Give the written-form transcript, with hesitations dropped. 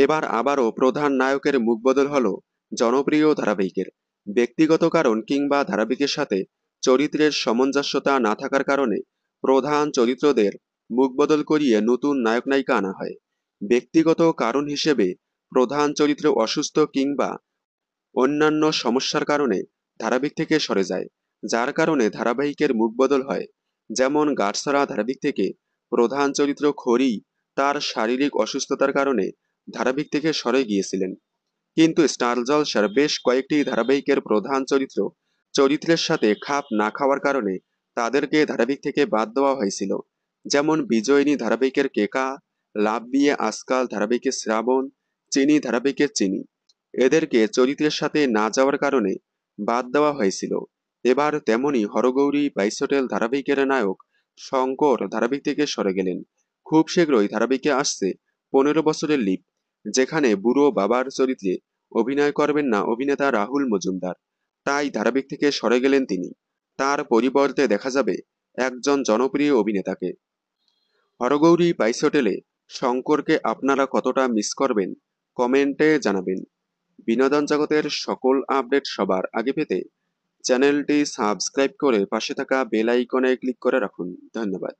এবার আবারও প্রধান নায়কের মুখবদল হলো জনপ্রিয় ধারাবাহিকের। ব্যক্তিগত কারণ কিংবা ধারাবাহিকের সাথে চরিত্রের সামঞ্জস্যতা না থাকার কারণে প্রধান চরিত্রদের মুখবদল করিয়ে নতুন নায়ক নায়িকা আনা হয়। ব্যক্তিগত কারণ হিসেবে প্রধান চরিত্র অসুস্থ কিংবা অন্যান্য সমস্যার কারণে ধারাবাহিক থেকে সরে যায়, যার কারণে ধারাবাহিকের মুখবদল হয়। যেমন গাটছড়া ধারাবাহিক থেকে প্রধান চরিত্র খড়ি তার শারীরিক অসুস্থতার কারণে ধারাবাহিক থেকে সরে গিয়েছিলেন। কিন্তু স্টার জলসার বেশ কয়েকটি ধারাবাহিকের প্রধান চরিত্রের সাথে খাপ না খাওয়ার কারণে তাদেরকে ধারাবাহিক থেকে বাদ দেওয়া হয়েছিল। যেমন বিজয়িনী ধারাবাহিকের কেকা, লাভ বিয়ে আজকাল ধারাবাহিকের শ্রাবণ, চিনি ধারাবাহিকের চিনি, এদেরকে চরিত্রের সাথে না যাওয়ার কারণে বাদ দেওয়া হয়েছিল। এবার তেমনি হরগৌরী বাইসোটেল ধারাবাহিকের নায়ক শঙ্কর ধারাবাহিক থেকে সরে গেলেন। খুব শীঘ্রই ধারাবাহিকে আসছে 15 বছরের লিপ, যেখানে বুড়ো বাবার চরিত্রে অভিনয় করবেন না অভিনেতা রাহুল মজুমদার। তাই ধারাবাহিক থেকে সরে গেলেন তিনি। তার পরিবর্তে দেখা যাবে একজন জনপ্রিয় অভিনেতাকে। হরগৌরী বাইসোটেলে শঙ্করকে আপনারা কতটা মিস করবেন কমেন্টে জানাবেন। বিনোদন জগতের সকল আপডেট সবার আগে পেতে চ্যানেলটি সাবস্ক্রাইব করে পাশে থাকা বেল আইকনে ক্লিক করে রাখুন। ধন্যবাদ।